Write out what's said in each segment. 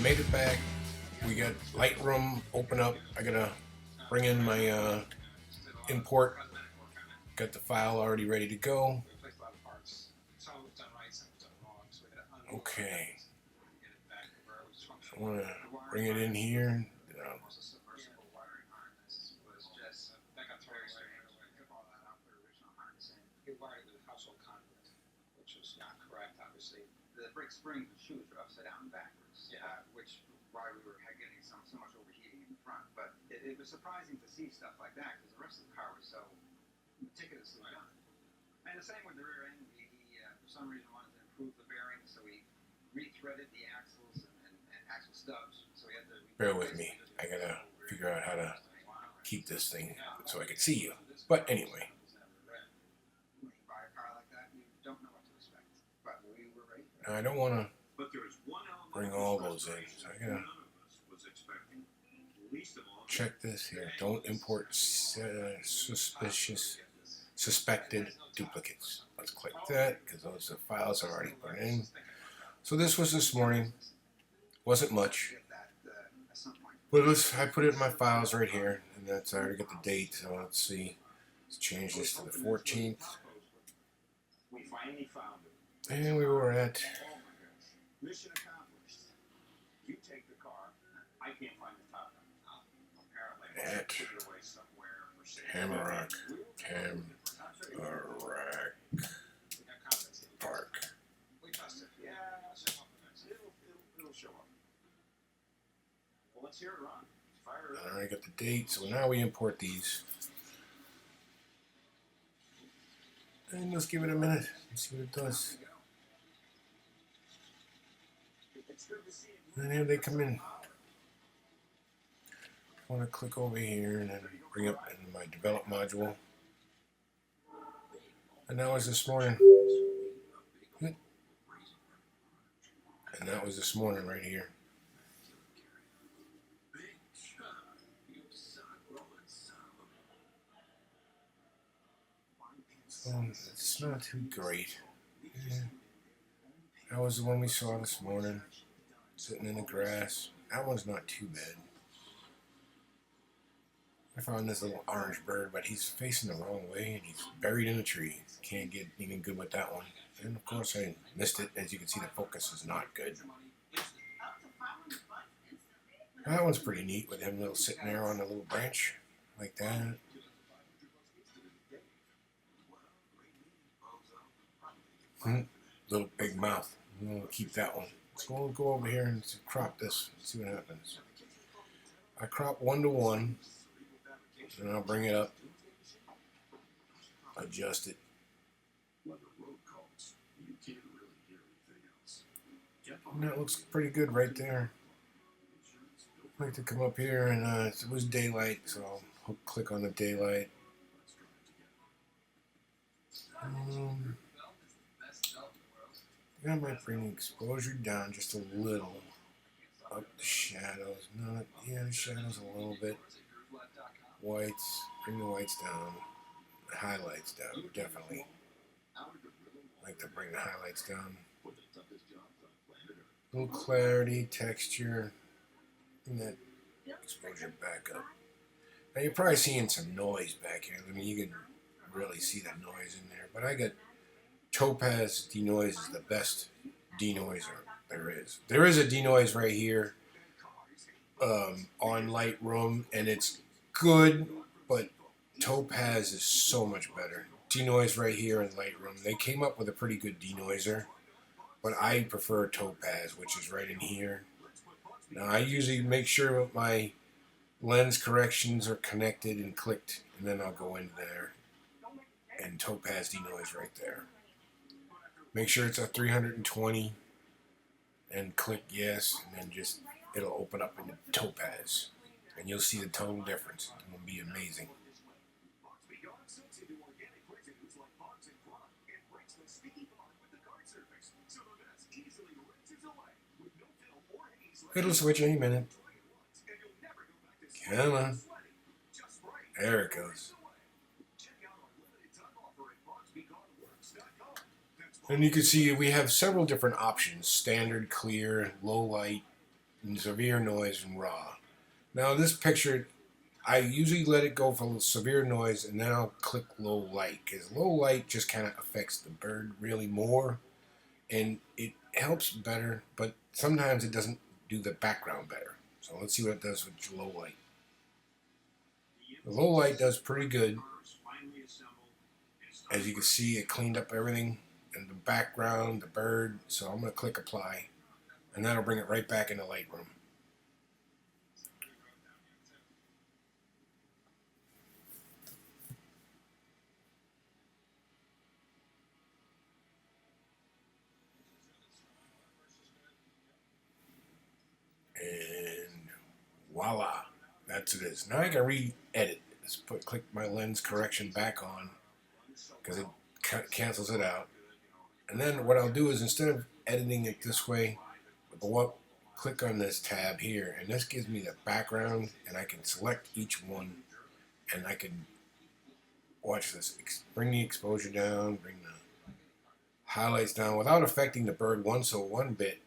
made it back. We got Lightroom open up. I gotta bring in my import. Got the file already ready to go. Okay. I want to bring it in here. The brake springs and shoes are upside down and backwards, which why we were getting so much overheating in the front. But it was surprising to see stuff like that because the rest of the car was so meticulously done. And the same with the rear end. He for some reason wanted to improve the bearings, so he rethreaded the axles and axle stubs. So he had to. Bear with me. I gotta figure out how to keep this thing so I can see you. But anyway. I don't want to bring all those in, so I gotta check this here. Don't import suspected duplicates. Let's click that because those files are already put in. So this was this morning. Wasn't much, but I put it in my files right here, and that's I already got the date. So let's see. Let's change this to the 14th. And we were at mission accomplished. You take the car. I can't find the top one. At Hammerock Park. We trust it. Yeah, it'll show up. Well, let's hear it run. Fire it up. I already got the date, so now we import these. And let's give it a minute and see what it does. And here they come in. I want to click over here and then bring up in my develop module. And that was this morning. And that was this morning right here. So it's not too great. Yeah. That was the one we saw this morning. Sitting in the grass. That one's not too bad. I found this little orange bird, but he's facing the wrong way and he's buried in a tree. Can't get anything good with that one. And of course I missed it. As you can see, the focus is not good. That one's pretty neat with him little sitting there on a little branch like that. Little big mouth. We'll keep that one. So we'll go over here and crop this and see what happens. I crop 1:1, and I'll bring it up, adjust it. And that looks pretty good right there. I like to come up here, and it was daylight, so I'll click on the daylight. I might bring the exposure down just a little. Up the shadows. Not, yeah, the shadows a little bit. Whites. Bring the whites down. The highlights down, definitely. I like to bring the highlights down. A little clarity, texture. Bring that exposure back up. Now you're probably seeing some noise back here. I mean, you can really see the noise in there. But I got Topaz denoise is the best denoiser there is. There is a denoise right here on Lightroom, and it's good, but Topaz is so much better. Denoise right here in Lightroom. They came up with a pretty good denoiser, but I prefer Topaz, which is right in here. Now I usually make sure that my lens corrections are connected and clicked, and then I'll go in there and Topaz denoise right there. Make sure it's a 320 and click yes, and then just it'll open up into Topaz and you'll see the total difference. It will be amazing. It'll switch any minute. Come on. There it goes. And you can see we have several different options: standard, clear, low light, severe noise, and raw. Now this picture, I usually let it go for severe noise, and then I'll click low light, because low light just kind of affects the bird really more, and it helps better, but sometimes it doesn't do the background better. So let's see what it does with low light. The low light does pretty good. As you can see, it cleaned up everything in the background, the bird. So I'm going to click apply, and that'll bring it right back into Lightroom. And voila, that's it is. Now I can re-edit. Just click my lens correction back on, because it cancels it out. And then what I'll do is, instead of editing it this way, I'll go up, click on this tab here, and this gives me the background, and I can select each one, and I can watch this. Bring the exposure down, bring the highlights down without affecting the bird one bit,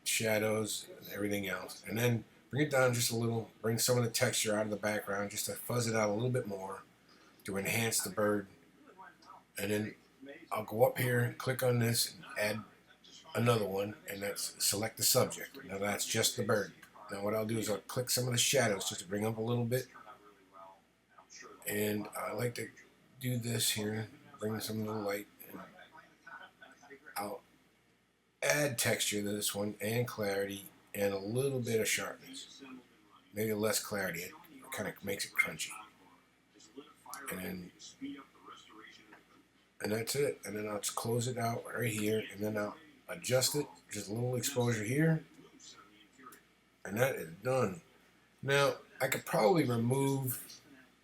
shadows and everything else, and then bring it down just a little, bring some of the texture out of the background just to fuzz it out a little bit more to enhance the bird. And then I'll go up here, click on this, and add another one, and that's select the subject. Now that's just the bird. Now what I'll do is I'll click some of the shadows just to bring up a little bit, and I like to do this here, bring some of the light, and I'll add texture to this one, and clarity, and a little bit of sharpness. Maybe less clarity, it kind of makes it crunchy. And that's it. And then I'll just close it out right here, and then I'll adjust it, just a little exposure here, and that is done. Now I could probably remove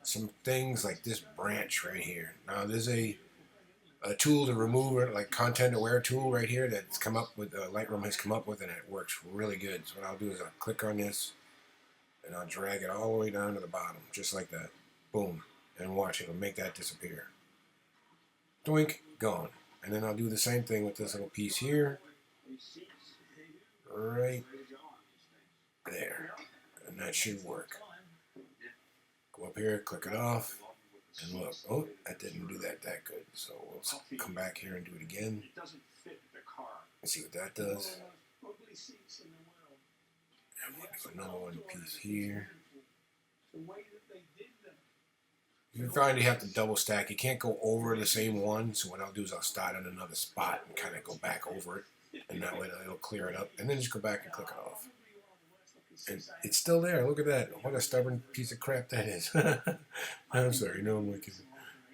some things like this branch right here. Now there's a tool to remove it, like content aware tool right here, that's come up with, Lightroom has come up with, and it works really good. So what I'll do is I'll click on this, and I'll drag it all the way down to the bottom, just like that. Boom. And watch, it'll make that disappear. Doink, gone. And then I'll do the same thing with this little piece here, right there, and that should work. Go up here, click it off, and look, oh, that didn't do that good. So we'll come back here and do it again. Let's see what that does. And there's another one piece here. You find you have to double stack. You can't go over the same one, so what I'll do is I'll start at another spot and kind of go back over it, and that way it'll clear it up, and then just go back and click it off. And it's still there. Look at that. What a stubborn piece of crap that is. I'm sorry. No, I'm wicked.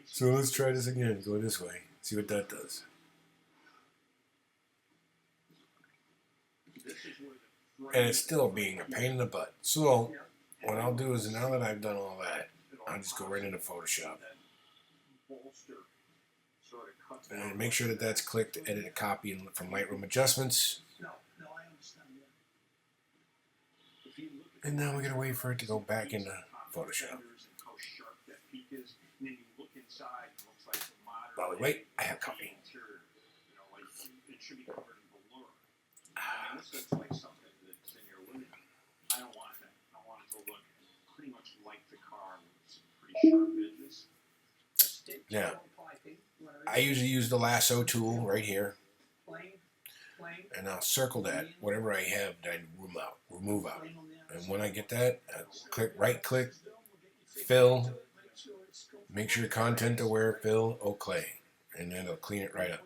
So let's try this again. Go this way. See what that does. And it's still being a pain in the butt. So what I'll do is, now that I've done all that, I'll just go right into Photoshop. And make sure that that's clicked to edit a copy from Lightroom Adjustments. And now we're going to wait for it to go back into Photoshop. While we wait, I have coffee. Now, I usually use the lasso tool right here, and I'll circle that, whatever I have that I remove out. And when I get that, I right click, fill, make sure content aware, fill, OK, and then it'll clean it right up.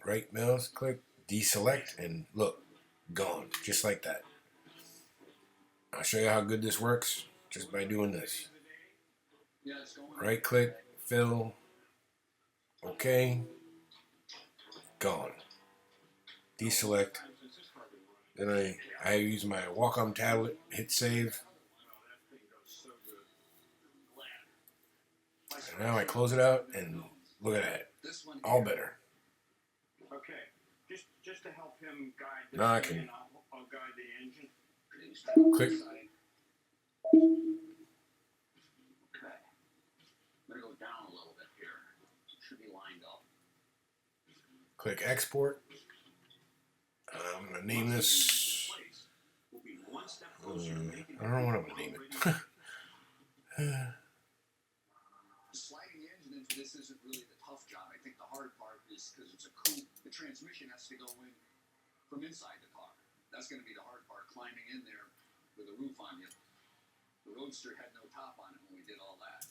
Right mouse click, deselect, and look, gone, just like that. I'll show you how good this works just by doing this. Right click, fill, OK, gone. Deselect. Then I use my Wacom tablet, hit save. And now I close it out, and look at that. All better. Okay, just to help him guide this, now I can I'll guide the engine. click. Okay. I'm going to go down a little bit here. It should be lined up. Click export. I'm going to name this I don't know what I'm gonna name it. Sliding the engine into this isn't really the tough job. I think the hard part is because it's a coupe, the transmission has to go in from inside the car. That's going to be the hard part, climbing in there with a roof on you. The Roadster had no top on it when we did all that.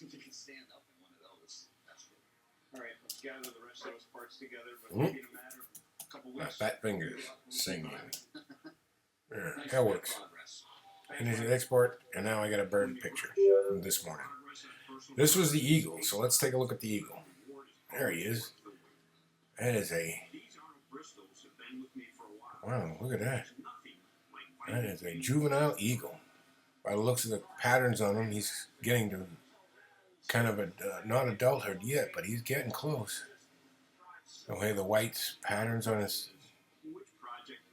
You can stand up in one of those. That's cool. All right, let's gather the rest of those parts together, but maybe in a matter of a couple My weeks. fat fingers singing. Yeah, that works. And there's an export, and now I got a bird picture from this morning. This was the eagle, so let's take a look at the eagle. There he is. That is a... Wow, look at that. That is a juvenile eagle. By the looks of the patterns on him, he's getting to kind of a, not adulthood yet, but he's getting close. The way the white patterns on his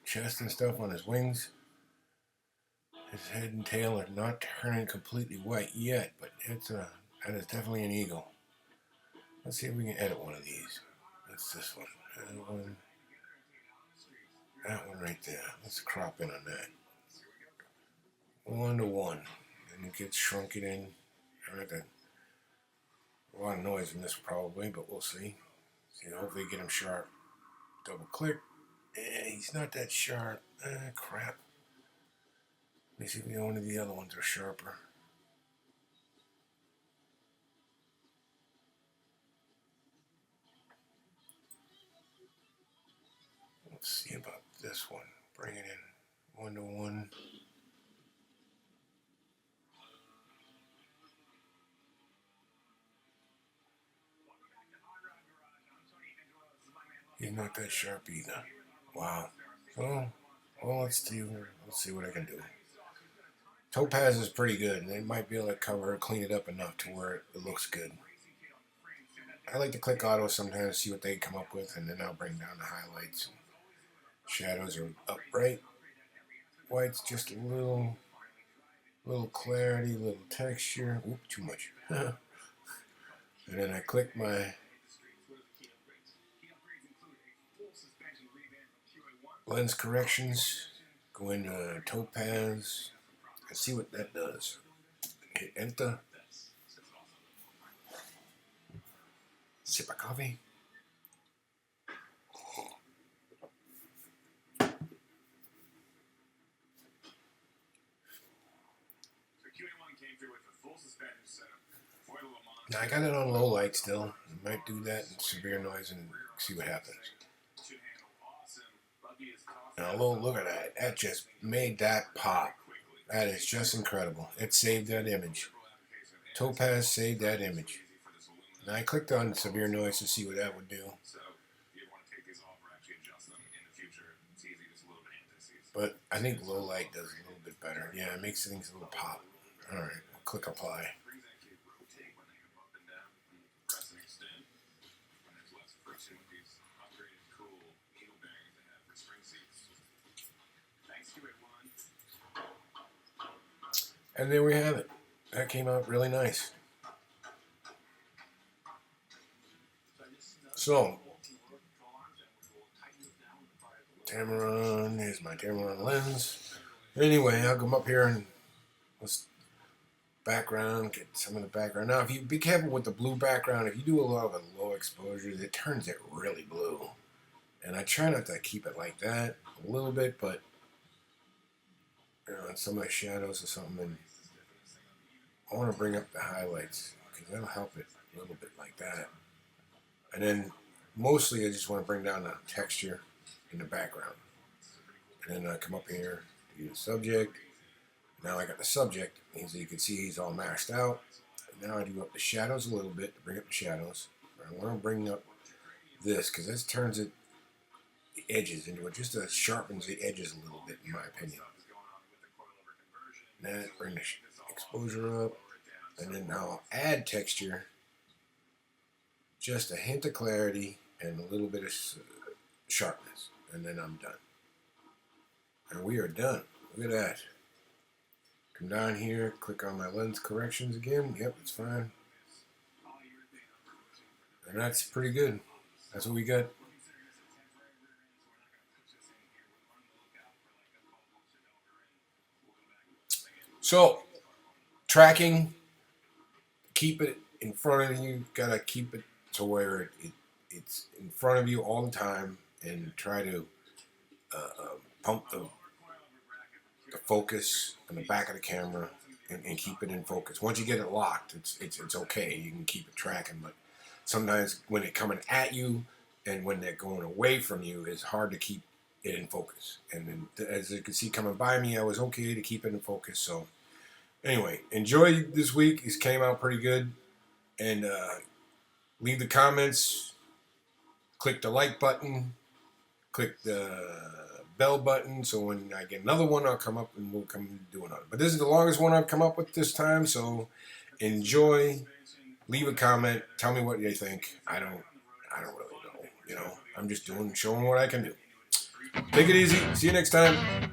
chest and stuff, on his wings. His head and tail are not turning completely white yet, but it's a, that is definitely an eagle. Let's see if we can edit one of these. That's this one. That one. That one right there. Let's crop in on that. 1:1. And it gets shrunken in. I got a lot of noise in this probably, but we'll see. See, hopefully get him sharp. Double click. He's not that sharp. Crap. Let me see if one of the other ones are sharper. Let's see about this one. Bring it in 1:1. He's not that sharp either. Wow. So, well, let's see what I can do. Topaz is pretty good, and they might be able to cover it, clean it up enough to where it looks good. I like to click auto sometimes, see what they come up with, and then I'll bring down the highlights. Shadows are upright. White's just a little clarity, little texture. Oop, too much. And then I click my lens corrections, go into Topaz, and see what that does. Hit enter. Sip of coffee. Now I got it on low light still. I might do that in severe noise and see what happens. Now look at that. That just made that pop. That is just incredible. It saved that image. Topaz saved that image. Now I clicked on severe noise to see what that would do. But I think low light does a little bit better. Yeah, it makes things a little pop. Alright, click apply. And there we have it. That came out really nice. So, Tamron, here's my Tamron lens. Anyway, I'll come up here and let's background, get some of the background. Now, if you be careful with the blue background, if you do a lot of low exposures, it turns it really blue. And I try not to keep it like that a little bit, but you know, some of my shadows or something, and I want to bring up the highlights because that'll help it a little bit like that. And then mostly I just want to bring down the texture in the background. And then I come up here to do the subject. Now I got the subject, as you can see he's all maxed out. And now I do up the shadows a little bit to bring up the shadows. I want to bring up this because this turns it, the edges into it, just sharpens the edges a little bit in my opinion. That, bring the exposure up, and then now I'll add texture, just a hint of clarity and a little bit of sharpness, and then I'm done. And we are done. Look at that. Come down here, click on my lens corrections again. Yep, it's fine. And that's pretty good. That's what we got. So, tracking, keep it in front of you. Gotta keep it to where it's in front of you all the time, and try to pump the focus on the back of the camera and keep it in focus. Once you get it locked, it's okay. You can keep it tracking, but sometimes when it's coming at you and when they're going away from you, it's hard to keep it in focus. And then, as you can see coming by me, I was okay to keep it in focus. So anyway, enjoy this week. It came out pretty good. And leave the comments. Click the like button. Click the bell button, so when I get another one, I'll come up and we'll come do another. But this is the longest one I've come up with this time, so enjoy. Leave a comment. Tell me what you think. I don't really know. I'm just showing what I can do. Take it easy. See you next time.